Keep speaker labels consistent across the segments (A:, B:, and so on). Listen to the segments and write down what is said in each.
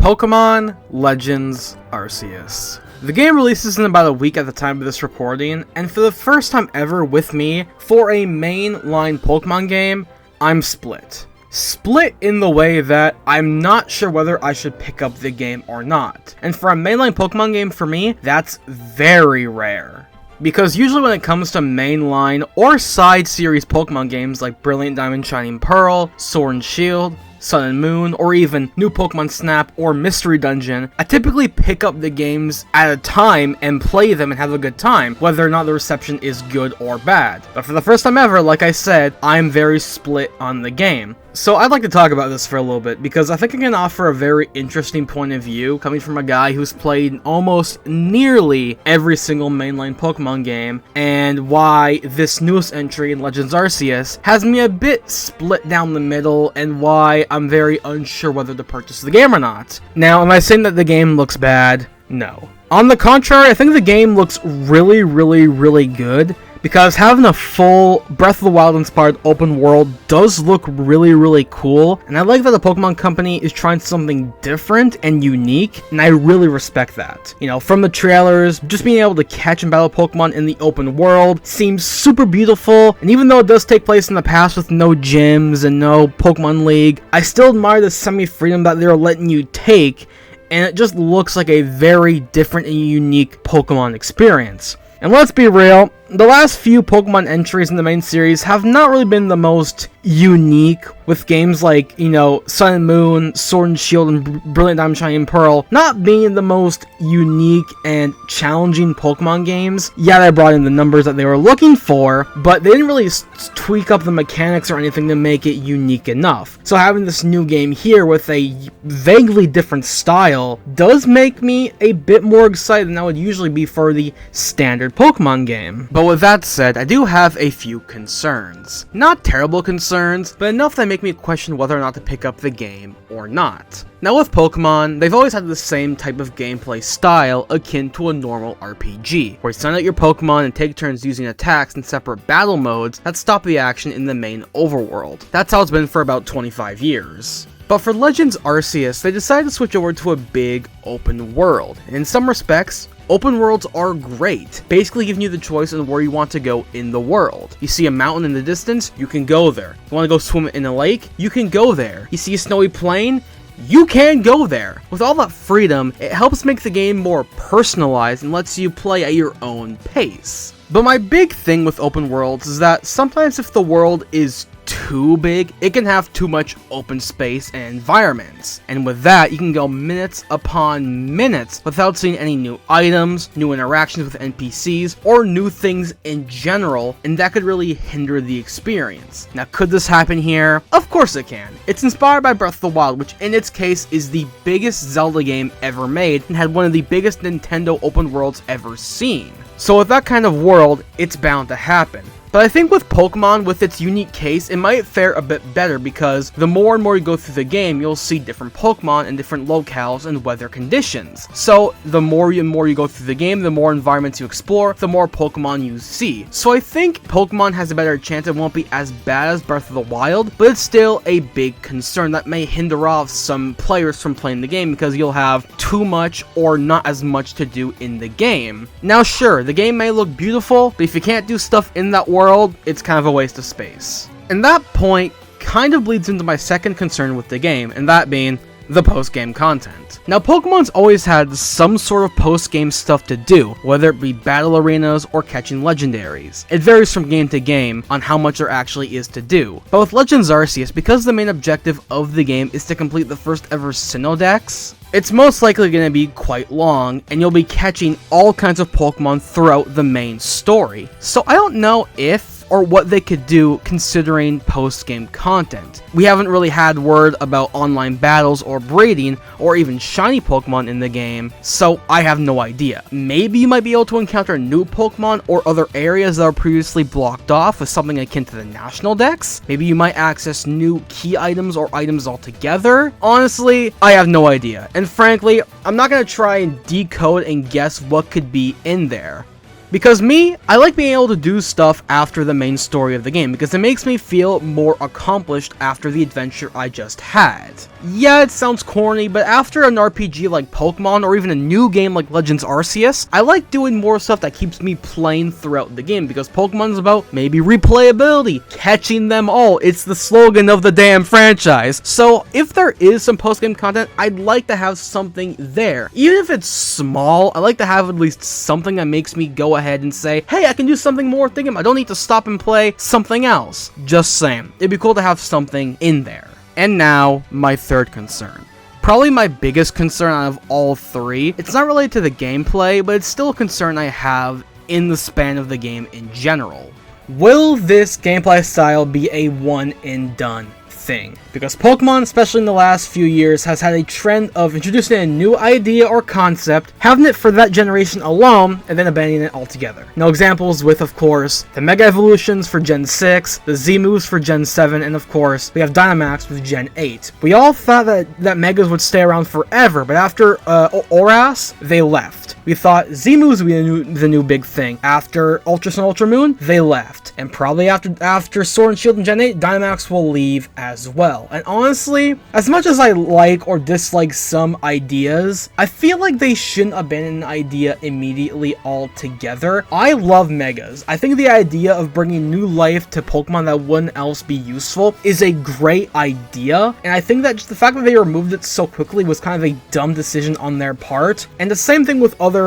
A: POKEMON Legends Arceus. The game releases in about a week at the time of this recording, and for the first time ever with me, for a mainline Pokemon game, I'm split. Split in the way that I'm not sure whether I should pick up the game or not. And for a mainline Pokemon game for me, that's very rare. Because usually when it comes to mainline or side series Pokemon games like Brilliant Diamond Shining Pearl, Sword and Shield, Sun and Moon, or even New Pokemon Snap or Mystery Dungeon, I typically pick up the games at a time and play them and have a good time, whether or not the reception is good or bad. But for the first time ever, like I said, I'm very split on the game. So I'd like to talk about this for a little bit, because I think I can offer a very interesting point of view, coming from a guy who's played almost nearly every single mainline Pokemon game, and why this newest entry in Legends Arceus has me a bit split down the middle, and why I'm very unsure whether to purchase the game or not. Now, am I saying that the game looks bad? No. On the contrary, I think the game looks really good, because having a full Breath of the Wild inspired open world does look really cool, and I like that the Pokemon Company is trying something different and unique, and I really respect that. You know, from the trailers, just being able to catch and battle Pokemon in the open world seems super beautiful, and even though it does take place in the past with no gyms and no Pokemon League, I still admire the semi-freedom that they're letting you take, and it just looks like a very different and unique Pokemon experience. And let's be real, the last few Pokemon entries in the main series have not really been the most unique, with games like, you know, Sun and Moon, Sword and Shield, and Brilliant Diamond Shining Pearl not being the most unique and challenging Pokemon games. Yeah, they brought in the numbers that they were looking for, but they didn't really tweak up the mechanics or anything to make it unique enough. So having this new game here with a vaguely different style does make me a bit more excited than I would usually be for the standard Pokemon game. But with that said, I do have a few concerns. Not terrible concerns, but enough that make me question whether or not to pick up the game or not. Now with Pokemon, they've always had the same type of gameplay style akin to a normal RPG, where you send out your Pokemon and take turns using attacks in separate battle modes that stop the action in the main overworld. That's how it's been for about 25 years. But for Legends Arceus, they decided to switch over to a big open world, and in some respects, open worlds are great, basically giving you the choice on where you want to go in the world. You see a mountain in the distance, you can go there. You want to go swim in a lake? You can go there. You see a snowy plain? You can go there. With all that freedom, it helps make the game more personalized and lets you play at your own pace. But my big thing with open worlds is that sometimes if the world is too big, it can have too much open space and environments. And with that, you can go minutes upon minutes without seeing any new items, new interactions with NPCs, or new things in general, and that could really hinder the experience. Now, could this happen here? Of course it can. It's inspired by Breath of the Wild, which in its case is the biggest Zelda game ever made, and had one of the biggest Nintendo open worlds ever seen. So with that kind of world, it's bound to happen. But I think with Pokemon, with its unique case, it might fare a bit better, because the more and more you go through the game, you'll see different Pokemon in different locales and weather conditions. So the more and more you go through the game, the more environments you explore, the more Pokemon you see. So I think Pokemon has a better chance. It won't be as bad as Breath of the Wild, but it's still a big concern that may hinder off some players from playing the game, because you'll have too much or not as much to do in the game. Now sure, the game may look beautiful, but if you can't do stuff in that world, it's kind of a waste of space. And that point kind of bleeds into my second concern with the game, and that being the post-game content. Now, Pokemon's always had some sort of post-game stuff to do, whether it be battle arenas or catching legendaries. It varies from game to game on how much there actually is to do. But with Legends Arceus, because the main objective of the game is to complete the first ever Sinnoh Dex, it's most likely going to be quite long, and you'll be catching all kinds of Pokemon throughout the main story. So I don't know if or what they could do considering post-game content. We haven't really had word about online battles or breeding or even shiny Pokemon in the game, so I have no idea. Maybe you might be able to encounter new Pokemon or other areas that are previously blocked off with something akin to the National Dex. Maybe you might access new key items or items altogether. Honestly, I have no idea. And frankly, I'm not going to try and decode and guess what could be in there. Because I like being able to do stuff after the main story of the game, because it makes me feel more accomplished after the adventure I just had. Yeah, it sounds corny, but after an RPG like Pokemon, or even a new game like Legends Arceus, I like doing more stuff that keeps me playing throughout the game, because Pokemon's about maybe replayability, catching them all. It's the slogan of the damn franchise. So if there is some post-game content, I'd like to have something there. Even if it's small, I like to have at least something that makes me go ahead and say, hey, I can do something more with the game. I don't need to stop and play something else. Just saying. It'd be cool to have something in there. And now, my third concern. Probably my biggest concern out of all three. It's not related to the gameplay, but it's still a concern I have in the span of the game in general. Will this gameplay style be a one and done thing? Because Pokemon, especially in the last few years, has had a trend of introducing a new idea or concept, having it for that generation alone, and then abandoning it altogether. Now, examples with, of course, the Mega Evolutions for Gen 6, the Z-Moves for Gen 7, and of course, we have Dynamax with Gen 8. We all thought that Megas would stay around forever, but after Oras, they left. We thought Z-Moves would be the new big thing. After Ultra Sun, Ultra Moon, they left. And probably after Sword and Shield and Gen 8, Dynamax will leave as well. And honestly, as much as I like or dislike some ideas, I feel like they shouldn't abandon an idea immediately altogether. I love Megas. I think the idea of bringing new life to Pokemon that wouldn't else be useful is a great idea. And I think that just the fact that they removed it so quickly was kind of a dumb decision on their part. And the same thing with other,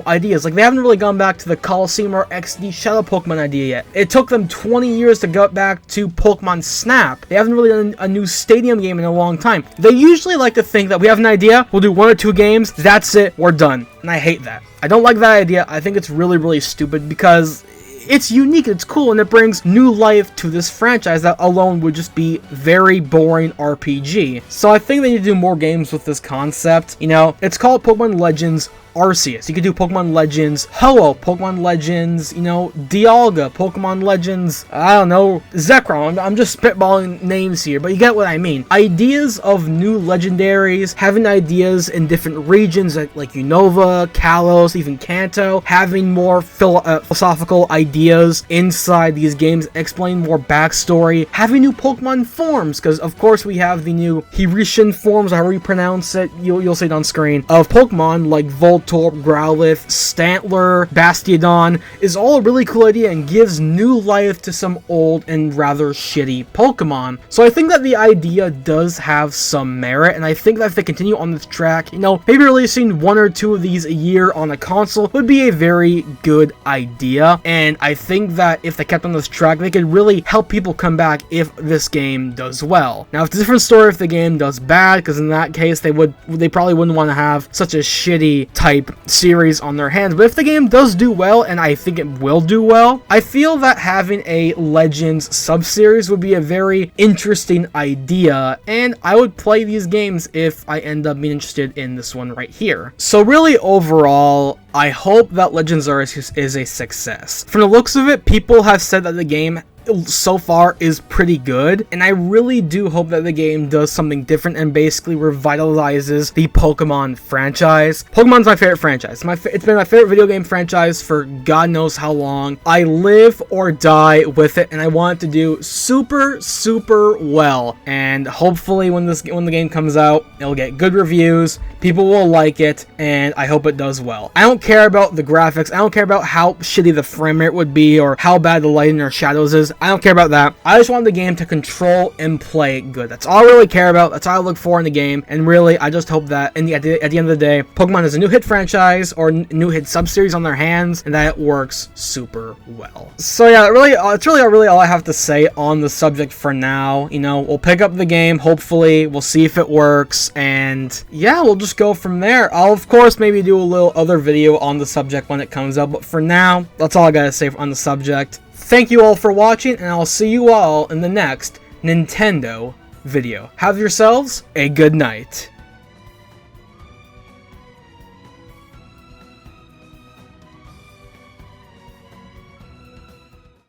A: ideas. Like, they haven't really gone back to the Coliseum or XD Shadow Pokemon idea yet. It took them 20 years to go back to Pokemon Snap. They haven't really done a new stadium game in a long time. They usually like to think that we have an idea, we'll do 1 or 2 games, that's it, we're done. And I hate that. I don't like that idea. I think it's really, really stupid because it's unique, it's cool, and it brings new life to this franchise that alone would just be very boring RPG. So I think they need to do more games with this concept. It's called Pokemon Legends Arceus. You could do Pokemon Legends Ho-Oh, Pokemon Legends, Dialga, Pokemon Legends, I don't know, Zekrom. I'm just spitballing names here, but you get what I mean. Ideas of new legendaries, having ideas in different regions like Unova, Kalos, even Kanto, having more philosophical ideas inside these games, explain more backstory, having new Pokemon forms, because of course we have the new Hirishin forms, however you pronounce it, you'll see it on screen, of Pokemon like Voltorb, Growlithe, Stantler, Bastiodon, is all a really cool idea and gives new life to some old and rather shitty Pokemon. So I think that the idea does have some merit, and I think that if they continue on this track, maybe releasing 1 or 2 of these a year on a console would be a very good idea. And I think that if they kept on this track, they could really help people come back if this game does well. Now, it's a different story if the game does bad, because in that case, they probably wouldn't want to have such a shitty type series on their hands. But if the game does do well, and I think it will do well, I feel that having a Legends sub-series would be a very interesting idea, and I would play these games if I end up being interested in this one right here. So really, overall, I hope that Legends Arceus is a success. From the looks of it, people have said that the game so far is pretty good, and I really do hope that the game does something different and basically revitalizes the Pokemon franchise. Pokemon's my favorite franchise. It's been my favorite video game franchise for God knows how long. I live or die with it, and I want it to do super, super well. And hopefully when the game comes out, it'll get good reviews, people will like it, and I hope it does well. I don't care about the graphics, I don't care about how shitty the frame rate would be or how bad the lighting or shadows is. I don't care about that. I just want the game to control and play good. That's all I really care about. That's all I look for in the game. And really, I just hope that at the end of the day, Pokemon is a new hit franchise or new hit sub-series on their hands, and that it works super well. So yeah, it's really all I have to say on the subject for now. We'll pick up the game, hopefully. We'll see if it works, and yeah, we'll just go from there. I'll, of course, maybe do a little other video on the subject when it comes out, but for now, that's all I gotta say on the subject. Thank you all for watching, and I'll see you all in the next Nintendo video. Have yourselves a good night.